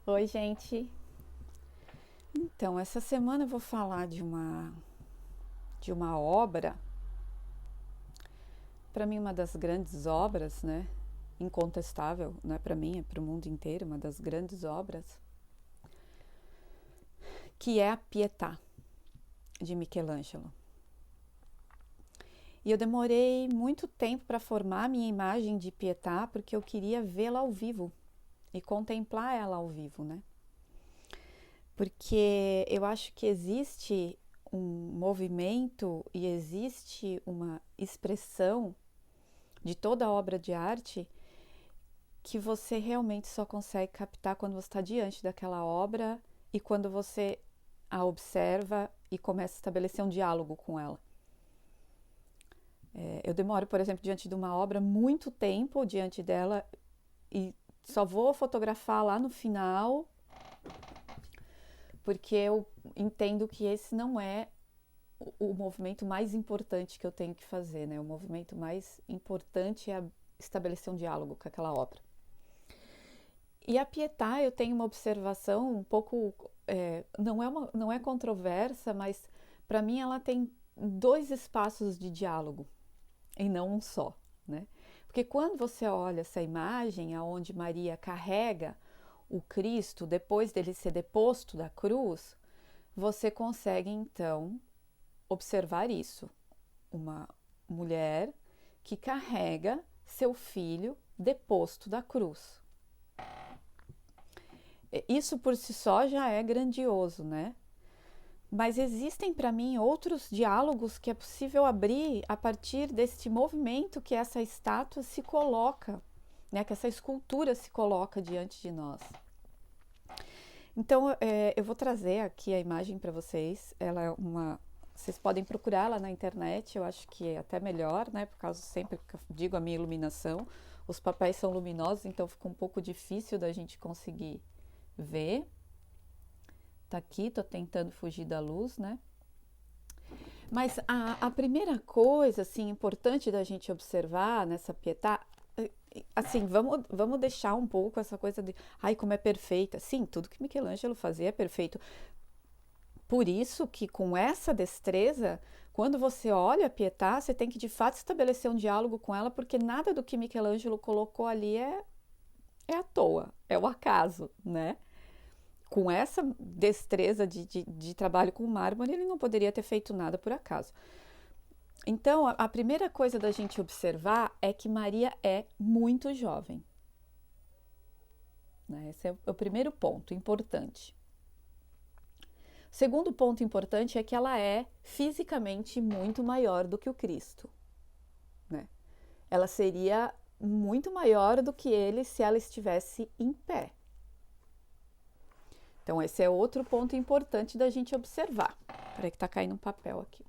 Oi, gente. Então, essa semana eu vou falar de uma obra, para mim uma das grandes obras, né? Incontestável, não é para mim, é para o mundo inteiro, uma das grandes obras, que é a Pietà de Michelangelo. E eu demorei muito tempo para formar a minha imagem de Pietà, porque eu queria vê-la ao vivo e contemplar ela ao vivo, né? Porque eu acho que existe um movimento e existe uma expressão de toda obra de arte que você realmente só consegue captar quando você está diante daquela obra e quando você a observa e começa a estabelecer um diálogo com ela. Eu demoro, por exemplo, diante de uma obra muito tempo diante dela e só vou fotografar lá no final porque eu entendo que esse não é o movimento mais importante que eu tenho que fazer, né? O movimento mais importante é estabelecer um diálogo com aquela obra. E a Pietà, eu tenho uma observação um pouco, não é controversa, mas para mim ela tem dois espaços de diálogo e não um só, né? Porque quando você olha essa imagem aonde Maria carrega o Cristo depois dele ser deposto da cruz, você consegue então observar isso, uma mulher que carrega seu filho deposto da cruz. Isso por si só já é grandioso, né? Mas existem para mim outros diálogos que é possível abrir a partir deste movimento que essa estátua se coloca, né? Que essa escultura se coloca diante de nós. Então, eu vou trazer aqui a imagem para vocês. Ela é uma. Vocês podem procurar ela na internet, eu acho que é até melhor, né? Por causa, sempre que eu digo a minha iluminação, os papéis são luminosos, então fica um pouco difícil da gente conseguir ver. Tá aqui, tô tentando fugir da luz, né? Mas a primeira coisa, assim, importante da gente observar nessa Pietà, assim, vamos deixar um pouco essa coisa de, ai, como é perfeita. Sim, tudo que Michelangelo fazia é perfeito. Por isso que com essa destreza, quando você olha a Pietà, você tem que de fato estabelecer um diálogo com ela, porque nada do que Michelangelo colocou ali é à toa, é o acaso, né? Com essa destreza de trabalho com mármore, ele não poderia ter feito nada por acaso. Então, a primeira coisa da gente observar é que Maria é muito jovem, né? Esse é o primeiro ponto importante. O segundo ponto importante é que ela é fisicamente muito maior do que o Cristo, né? Ela seria muito maior do que ele se ela estivesse em pé. Então, esse é outro ponto importante da gente observar. Peraí que tá caindo um papel aqui.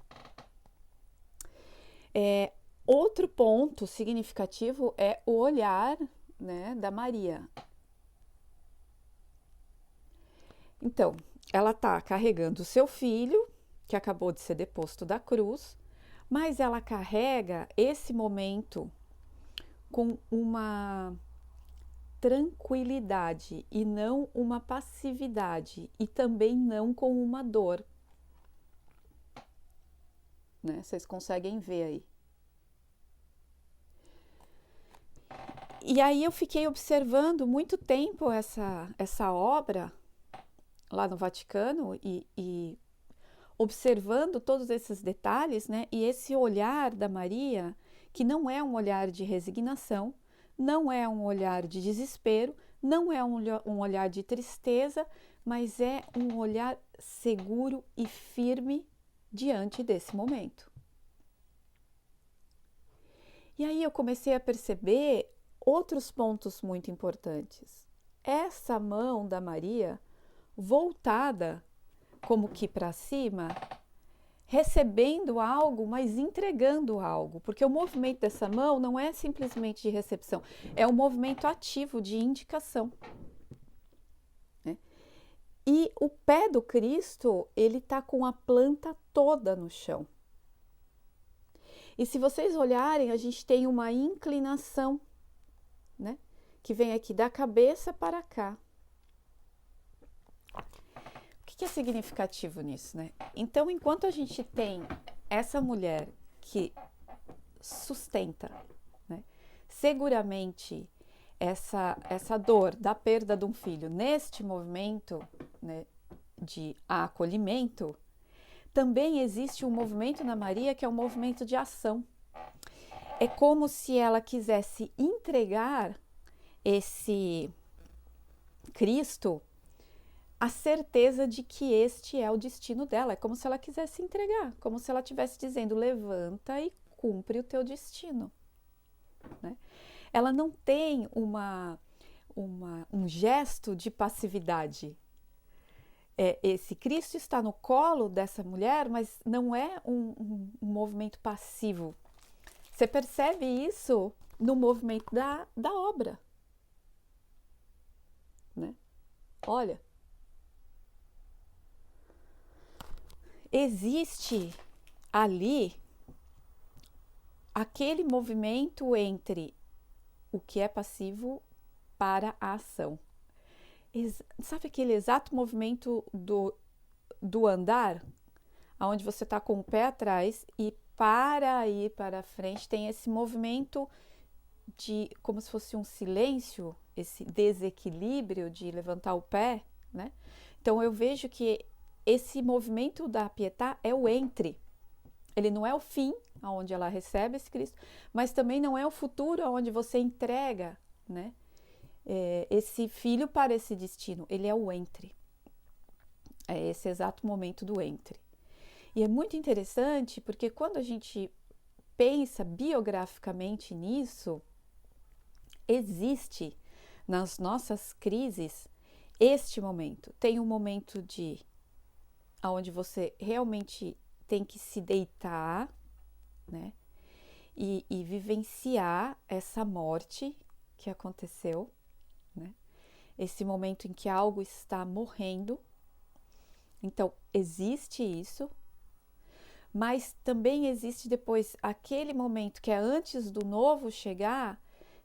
Outro ponto significativo é o olhar, né, da Maria. Então, ela está carregando o seu filho, que acabou de ser deposto da cruz, mas ela carrega esse momento com uma tranquilidade e não uma passividade, e também não com uma dor. Né? Vocês conseguem ver aí. E aí eu fiquei observando muito tempo essa obra lá no Vaticano e observando todos esses detalhes, né? E esse olhar da Maria, que não é um olhar de resignação, não é um olhar de desespero, não é um olhar de tristeza, mas é um olhar seguro e firme diante desse momento. E aí eu comecei a perceber outros pontos muito importantes. Essa mão da Maria voltada como que para cima, recebendo algo, mas entregando algo, porque o movimento dessa mão não é simplesmente de recepção, é um movimento ativo de indicação. Né? E o pé do Cristo, ele está com a planta toda no chão. E se vocês olharem, a gente tem uma inclinação, né? Que vem aqui da cabeça para cá. que é significativo nisso, né? Então, enquanto a gente tem essa mulher que sustenta, né, seguramente essa dor da perda de um filho neste movimento, né, de acolhimento, também existe um movimento na Maria que é um movimento de ação. É como se ela quisesse entregar esse Cristo a certeza de que este é o destino dela. É como se ela quisesse entregar, como se ela estivesse dizendo: levanta e cumpre o teu destino. Né? Ela não tem um gesto de passividade. Esse Cristo está no colo dessa mulher, mas não é um movimento passivo. Você percebe isso no movimento da obra. Né? Olha, existe ali aquele movimento entre o que é passivo para a ação. Sabe aquele exato movimento do andar, onde você está com o pé atrás e para ir para frente, tem esse movimento de como se fosse um silêncio, esse desequilíbrio de levantar o pé, né? Então eu vejo que esse movimento da Pietà é o entre. Ele não é o fim, onde ela recebe esse Cristo, mas também não é o futuro, onde você entrega, né, esse filho para esse destino. Ele é o entre. É esse exato momento do entre. E é muito interessante porque quando a gente pensa biograficamente nisso, existe nas nossas crises este momento. Tem um momento onde você realmente tem que se deitar, né, e vivenciar essa morte que aconteceu, né, esse momento em que algo está morrendo. Então, existe isso, mas também existe depois aquele momento que é antes do novo chegar,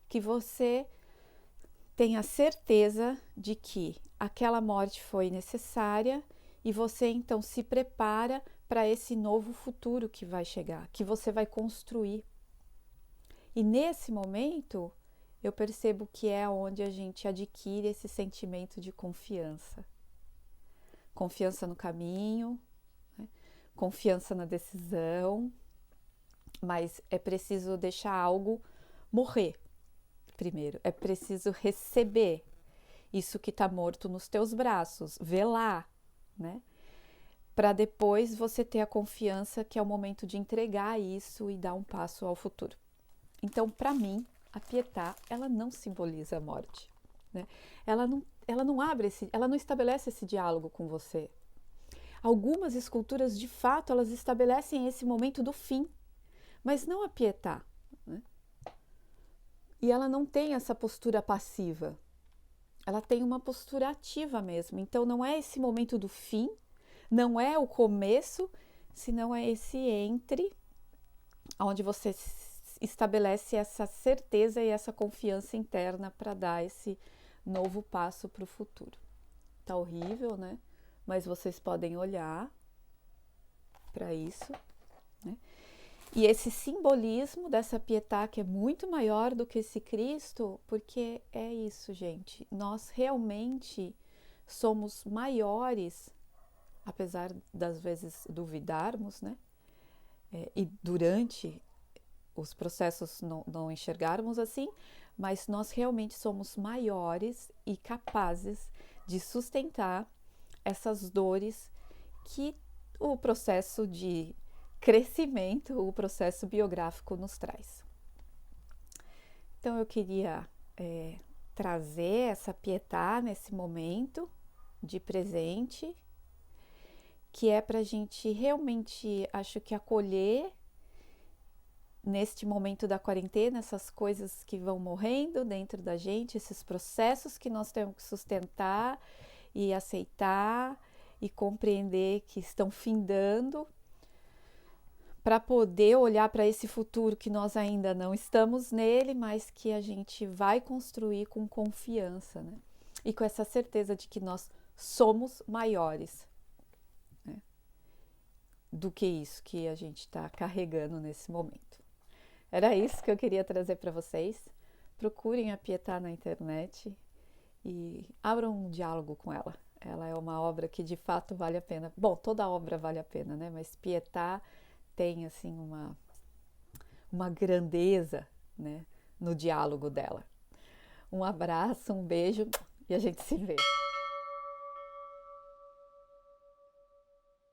que você tem a certeza de que aquela morte foi necessária e você então se prepara para esse novo futuro que vai chegar, que você vai construir. E nesse momento, eu percebo que é onde a gente adquire esse sentimento de confiança. Confiança no caminho, né? Confiança na decisão, mas é preciso deixar algo morrer primeiro. É preciso receber isso que está morto nos teus braços, velar, né? Para depois você ter a confiança que é o momento de entregar isso e dar um passo ao futuro. Então, para mim, a Pietà, ela não simboliza a morte, né? Ela não abre ela não estabelece esse diálogo com você. Algumas esculturas, de fato, elas estabelecem esse momento do fim, mas não a Pietà, né? E ela não tem essa postura passiva. Ela tem uma postura ativa mesmo. Então, não é esse momento do fim, não é o começo, senão é esse entre, onde você estabelece essa certeza e essa confiança interna para dar esse novo passo para o futuro. Tá horrível, né? Mas vocês podem olhar para isso, né? E esse simbolismo dessa Pietà, que é muito maior do que esse Cristo, porque é isso, gente. Nós realmente somos maiores, apesar das vezes duvidarmos, né? E durante os processos não enxergarmos assim, mas nós realmente somos maiores e capazes de sustentar essas dores que o processo de crescimento, o processo biográfico nos traz. Então eu queria trazer essa Pietà nesse momento de presente, que é para a gente realmente, acho que acolher neste momento da quarentena, essas coisas que vão morrendo dentro da gente, esses processos que nós temos que sustentar e aceitar e compreender que estão findando, para poder olhar para esse futuro que nós ainda não estamos nele, mas que a gente vai construir com confiança, né? E com essa certeza de que nós somos maiores do que isso que a gente está carregando nesse momento. Era isso que eu queria trazer para vocês. Procurem a Pietà na internet e abram um diálogo com ela. Ela é uma obra que de fato vale a pena. Bom, toda obra vale a pena, né? Mas Pietà tem assim uma grandeza, né, no diálogo dela. Um abraço, um beijo e a gente se vê.